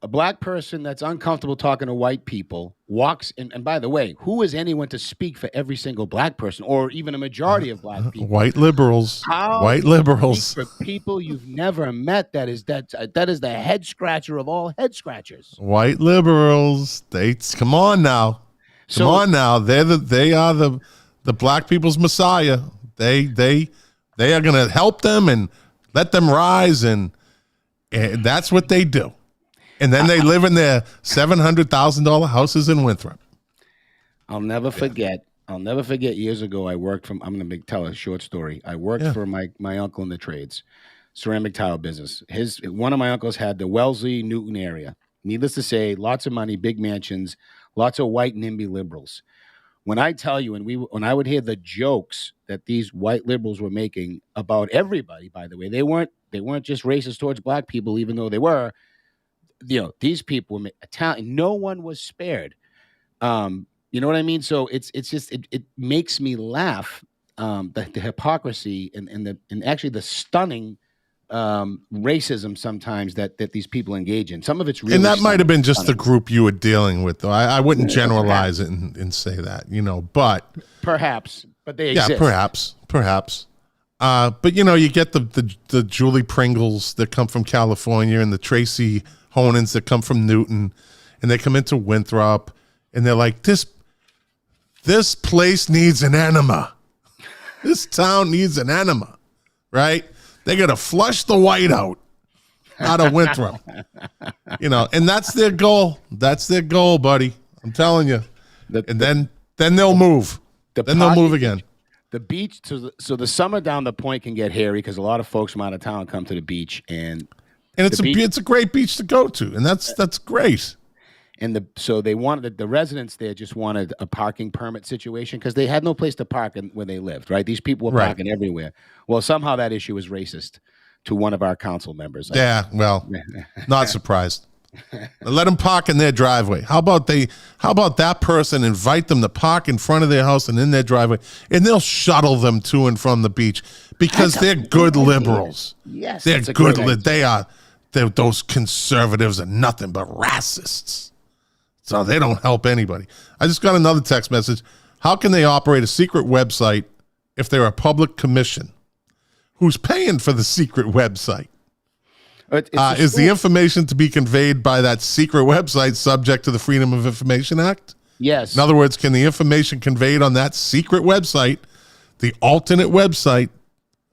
a black person that's uncomfortable talking to white people walks in, and by the way, who is anyone to speak for every single black person or even a majority of black people? White liberals. White liberals. For people you've never met, that is the head scratcher of all head scratchers. White liberals. Come on now. Come on now. They are the black people's messiah. They are going to help them and let them rise, and that's what they do. And then they live in their $700,000 houses in Winthrop. I'll never forget. Years ago, I worked I'm going to tell a short story. I worked for my uncle in the trades, ceramic tile business. One of my uncles had the Wellesley, Newton area. Needless to say, lots of money, big mansions, lots of white NIMBY liberals. When I tell you, when I would hear the jokes that these white liberals were making about everybody, by the way, they weren't just racist towards black people, even though they were. These people were Italian. No one was spared. You know what I mean? So it makes me laugh. The hypocrisy and actually the stunning racism sometimes that these people engage in. Some of it's really, and that might have been just the group you were dealing with, though. I wouldn't generalize it and say that, but perhaps, but they exist. Yeah, perhaps. But you get the Julie Pringles that come from California and the Tracy Honans that come from Newton, and they come into Winthrop, and they're like, this place needs an enema. This town needs an enema, right? They got to flush the white out of Winthrop, and that's their goal. That's their goal, buddy. I'm telling you. Then they'll move. Then they'll move again. The beach, so the summer down the point can get hairy because a lot of folks from out of town come to the beach, and it's a great beach to go to, and that's great. And so they wanted the residents there just wanted a parking permit situation because they had no place to park where they lived. Right, these people were parking everywhere. Well, somehow that issue was racist to one of our council members. Yeah, well, not surprised. Let them park in their driveway. How about that person invite them to park in front of their house and in their driveway, and they'll shuttle them to and from the beach because they're good liberals. Yes, they're good. Those conservatives are nothing but racists. So they don't help anybody. I just got another text message. How can they operate a secret website if they're a public commission? Who's paying for the secret website? Is the information to be conveyed by that secret website subject to the Freedom of Information Act? Yes. In other words, can the information conveyed on that secret website, the alternate website,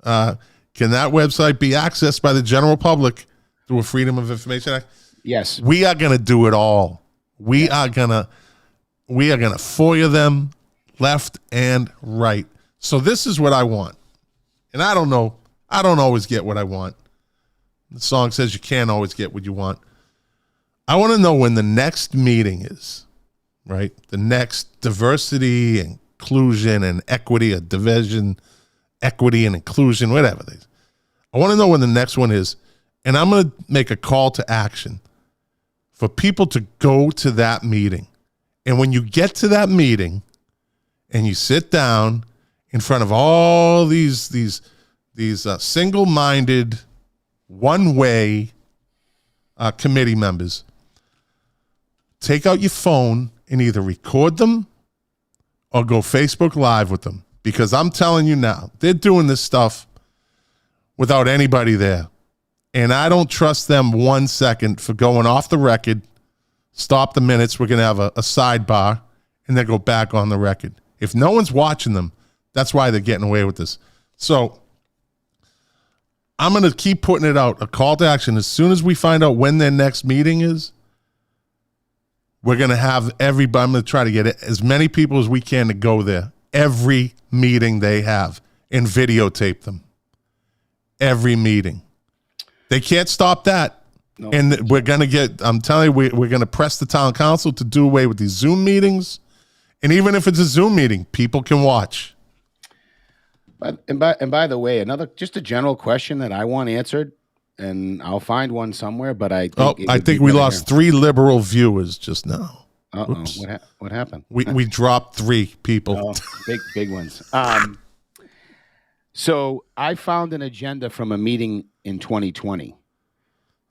can that website be accessed by the general public through a Freedom of Information Act? Yes. We are going to do it all. We are gonna FOIA them left and right. So this is what I want. And I don't know. I don't always get what I want. The song says you can't always get what you want. I want to know when the next meeting is, right? The next diversity, inclusion, and equity, or division, equity and inclusion, whatever it is. I want to know when the next one is. And I'm going to make a call to action for people to go to that meeting. And when you get to that meeting and you sit down in front of all these single-minded, one-way committee members, take out your phone and either record them or go Facebook Live with them. Because I'm telling you now, they're doing this stuff without anybody there. And I don't trust them 1 second for going off the record, stop the minutes, we're going to have a sidebar, and then go back on the record. If no one's watching them, that's why they're getting away with this. So I'm going to keep putting it out, a call to action. As soon as we find out when their next meeting is, We're going to have everybody. I'm going to try to get as many people as we can to go there. Every meeting they have and videotape them. Every meeting. They can't stop that. No. And we're going to get, I'm telling you, we're going to press the town council to do away with these Zoom meetings. And even if it's a Zoom meeting, people can watch. And by the way, just a general question that I want answered, and I'll find one somewhere, but I think we lost 3 liberal viewers just now. Uh-oh. What happened? We dropped 3 people. Oh, big ones. So I found an agenda from a meeting in 2020.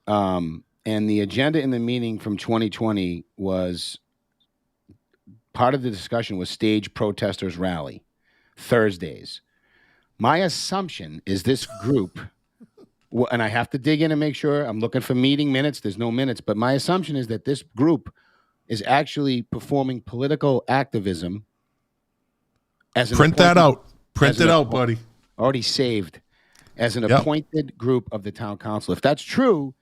And the agenda in the meeting from 2020 was, part of the discussion was stage protesters rally, Thursdays. My assumption is this group, and I have to dig in and make sure, I'm looking for meeting minutes. There's no minutes, but my assumption is that this group is actually performing political activism as an Print that out. Print it out, buddy. Already saved as an appointed group of the town council. If that's true,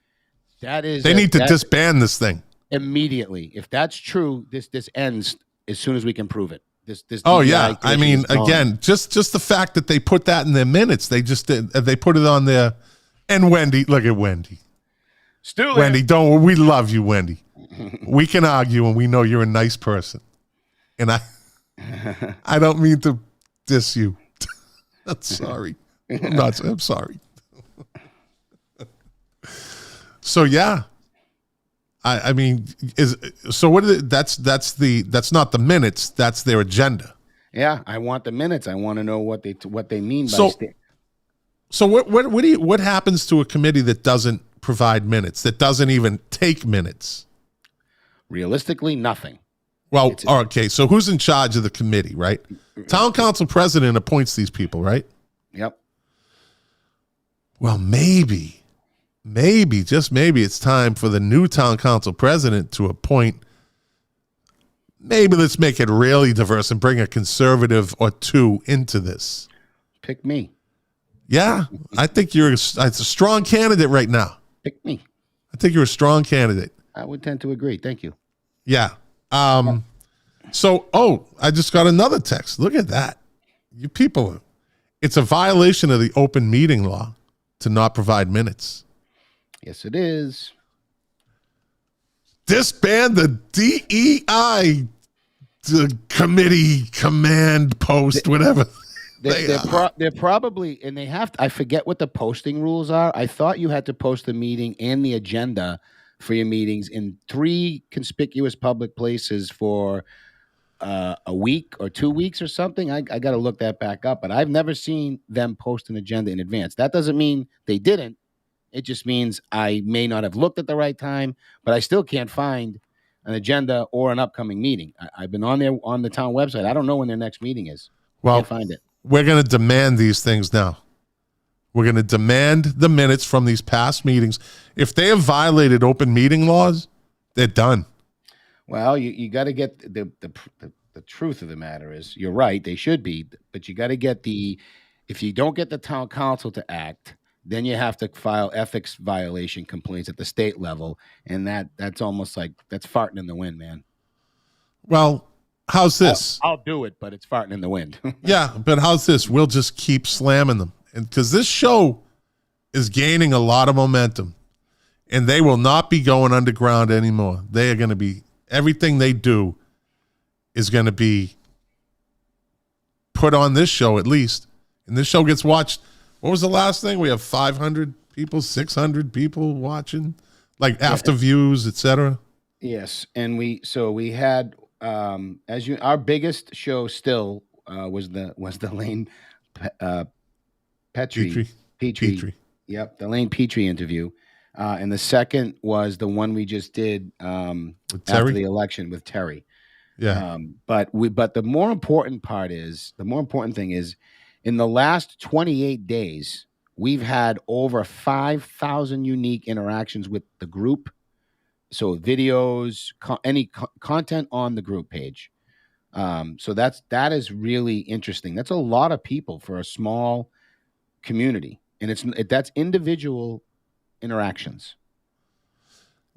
that is they need to disband this thing immediately. If that's true, this ends as soon as we can prove it. This oh yeah, I mean, again, just the fact that they put that in their minutes, they put it on there. And Wendy, look at Wendy. Still, Wendy, we love you, Wendy. We can argue, and we know you're a nice person. And I don't mean to diss you. I'm sorry. I'm sorry. So yeah. I mean, what is it? That's not the minutes. That's their agenda. Yeah, I want the minutes. I want to know what they mean by. So what happens to a committee that doesn't provide minutes? That doesn't even take minutes? Realistically, nothing. Well, okay. So who's in charge of the committee? Right, town council president appoints these people, right? Yep. Well, maybe, just maybe it's time for the new town council president to appoint, maybe let's make it really diverse and bring a conservative or 2 into this. Pick me. Yeah, I think it's a strong candidate right now. Pick me. I think you're a strong candidate. I would tend to agree. Thank you. Yeah. So, I just got another text. Look at that. You people, it's a violation of the open meeting law to not provide minutes. Yes, it is. Disband the DEI committee, command, post, whatever. They're probably, and they have to, I forget what the posting rules are. I thought you had to post the meeting and the agenda for your meetings in 3 conspicuous public places for a week or 2 weeks or something. I got to look that back up, but I've never seen them post an agenda in advance. That doesn't mean they didn't. It just means I may not have looked at the right time, but I still can't find an agenda or an upcoming meeting. I've been on there on the town website. I don't know when their next meeting is. Well, can't find it. We're going to demand these things now. We're going to demand the minutes from these past meetings. If they have violated open meeting laws, they're done. Well, you got to get the truth of the matter is, you're right, they should be, but you got to get if you don't get the town council to act, then you have to file ethics violation complaints at the state level, and that's almost like that's farting in the wind, man. Well, how's this? I'll do it, but it's farting in the wind. Yeah, but how's this? We'll just keep slamming them, and because this show is gaining a lot of momentum, and they will not be going underground anymore. They are going to be, everything they do is going to be put on this show at least, and this show gets watched. What was the last thing? We have 500 people, 600 people watching, like after views, etc. Yes, and we had our biggest show still was the Lane Petrie. Yep, the Lane Petrie interview, and the second was the one we just did after the election with Terry. Yeah, but the more important thing is, in the last 28 days, we've had over 5,000 unique interactions with the group. So videos, any content on the group page. So that is really interesting. That's a lot of people for a small community, and that's individual interactions.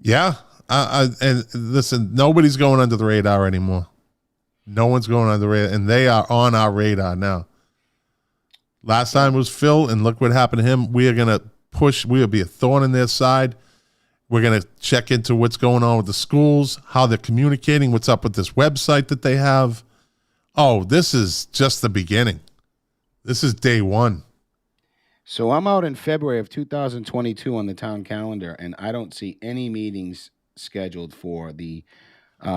Yeah. And listen, nobody's going under the radar anymore. No one's going under the radar, and they are on our radar now. Last time was Phil, and look what happened to him. We are going to push. We will be a thorn in their side. We're going to check into what's going on with the schools, how they're communicating, what's up with this website that they have. Oh, this is just the beginning. This is day one. So I'm out in February of 2022 on the town calendar, and I don't see any meetings scheduled for the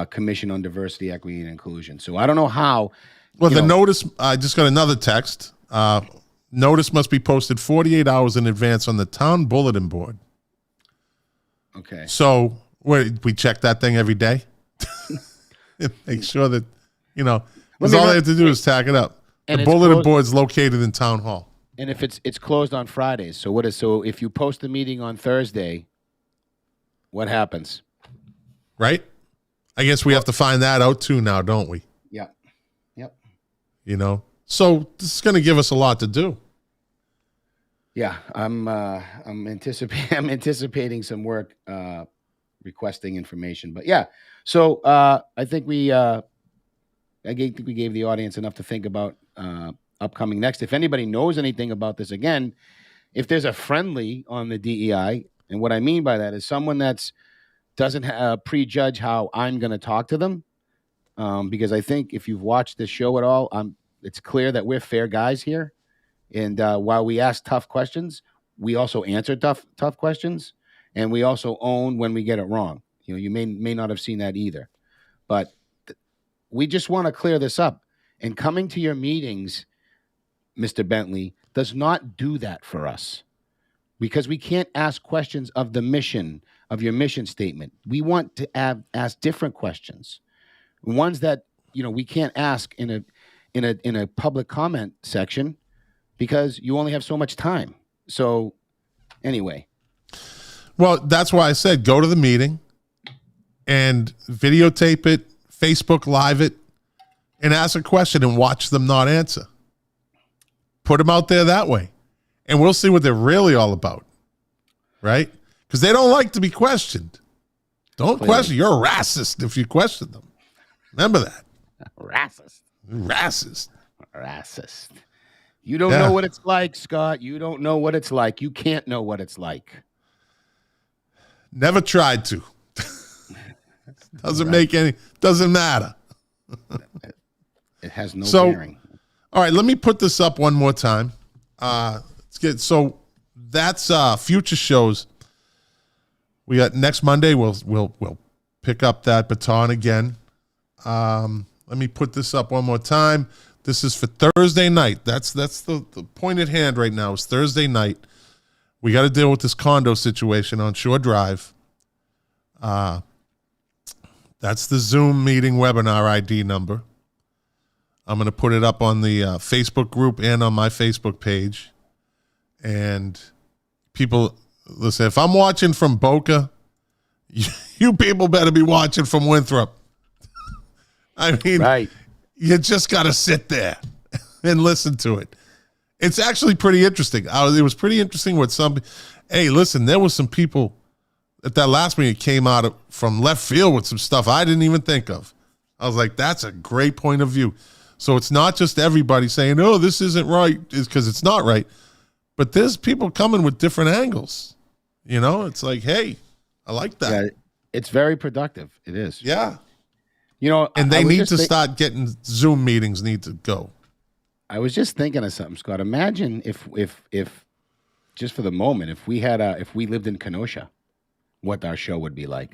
Commission on Diversity, Equity, and Inclusion. So I don't know how. Well, the notice, I just got another text. Notice must be posted 48 hours in advance on the town bulletin board. Okay. So we check that thing every day. Make sure that, because all they have to do is tack it up. And the bulletin board's located in Town Hall. And if it's closed on Fridays, so if you post the meeting on Thursday, what happens? Right? I guess we have to find that out too now, don't we? Yeah. Yep. So this is going to give us a lot to do. Yeah, I'm anticipating some work, requesting information, but yeah. So I think we gave the audience enough to think about upcoming next. If anybody knows anything about this, again, if there's a friendly on the DEI, and what I mean by that is someone that's doesn't prejudge how I'm going to talk to them, because I think if you've watched this show at all, it's clear that we're fair guys here. And while we ask tough questions, we also answer tough questions, and we also own when we get it wrong. You may not have seen that either, but we just want to clear this up. And coming to your meetings, Mr. Bentley, does not do that for us, because we can't ask questions of the mission of your mission statement. We want to ask different questions, ones that we can't ask in a public comment section, because you only have so much time. So anyway. Well, that's why I said go to the meeting and videotape it, Facebook Live it, and ask a question and watch them not answer. Put them out there that way. And we'll see what they're really all about. Right? Because they don't like to be questioned. Don't question. You're a racist if you question them. Remember that. Racist. You don't know what it's like, Scott. You don't know what it's like. You can't know what it's like. Never tried to. Doesn't matter. It has no bearing. All right, let me put this up one more time. So that's future shows. We got next Monday. We'll pick up that baton again. Let me put this up one more time. This is for Thursday night. That's the point at hand right now is Thursday night. We got to deal with this condo situation on Shore Drive. That's the Zoom meeting webinar ID number. I'm going to put it up on the Facebook group and on my Facebook page. And people, listen, if I'm watching from Boca, you people better be watching from Winthrop. I mean, right. You just got to sit there and listen to it. It's actually pretty interesting. It was pretty interesting with hey, listen, there was some people at that last meeting came out from left field with some stuff I didn't even think of. I was like, that's a great point of view. So it's not just everybody saying, oh, this isn't right, is because it's not right. But there's people coming with different angles. It's like, hey, I like that. Yeah, it's very productive. It is. Yeah. And they need to start getting Zoom meetings need to go. I was just thinking of something, Scott. Imagine if just for the moment, if we lived in Kenosha, what our show would be like.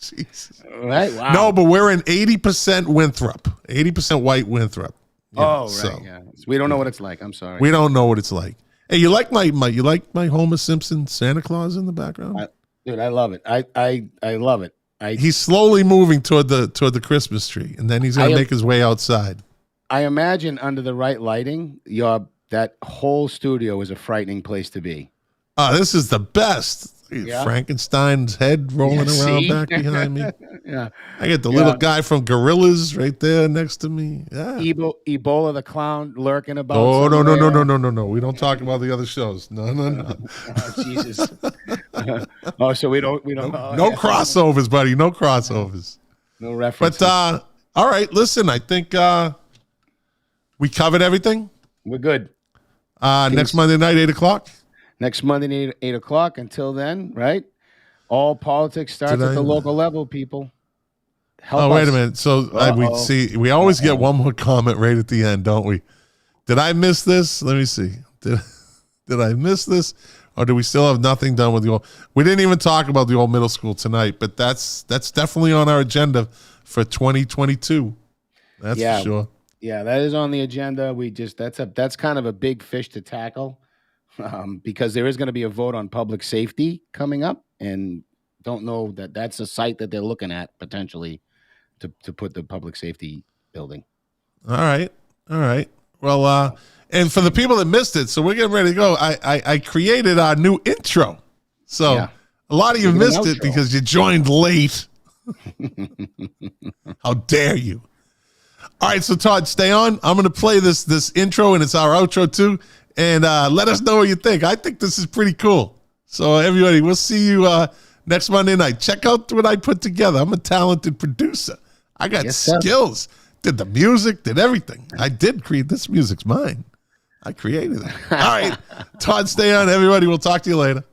Jesus. Right? Wow. No, but we're in 80% Winthrop, 80% white Winthrop. Right. So we don't know what it's like. I'm sorry. We don't know what it's like. Hey, you like my Homer Simpson Santa Claus in the background? Dude, I love it. I love it. He's slowly moving toward the Christmas tree, and then he's going to make his way outside. I imagine under the right lighting, that whole studio is a frightening place to be. This is the best. Yeah. Frankenstein's head rolling around back behind me. Yeah. I get the little guy from Gorillas right there next to me. Yeah. Ebola the clown lurking about. Oh, no. We don't talk about the other shows. No. Oh, Jesus. So we don't. No crossovers, buddy. No crossovers. No references. But all right, listen. I think we covered everything. We're good. Next Monday night, 8:00. Next Monday night, 8:00. Until then, right? All politics starts at the local level, people. Wait a minute. So we always get one more comment right at the end, don't we? Did I miss this? Let me see. Did I miss this? Or do we still have nothing done with the old? We didn't even talk about the old middle school tonight, but that's definitely on our agenda for 2022. That's for sure. Yeah, that is on the agenda. That's kind of a big fish to tackle, because there is going to be a vote on public safety coming up, and don't know that's a site that they're looking at potentially to put the public safety building. All right. Well, and for the people that missed it, so we're getting ready to go. I created our new intro. So a lot of you missed it because you joined late. How dare you? All right, so Todd, stay on. I'm going to play this intro, and it's our outro too. And let us know what you think. I think this is pretty cool. So everybody, we'll see you next Monday night. Check out what I put together. I'm a talented producer. I got skills. Did the music, did everything. I did create this music's mine. I created it. All right. Todd, stay on. Everybody, we'll talk to you later.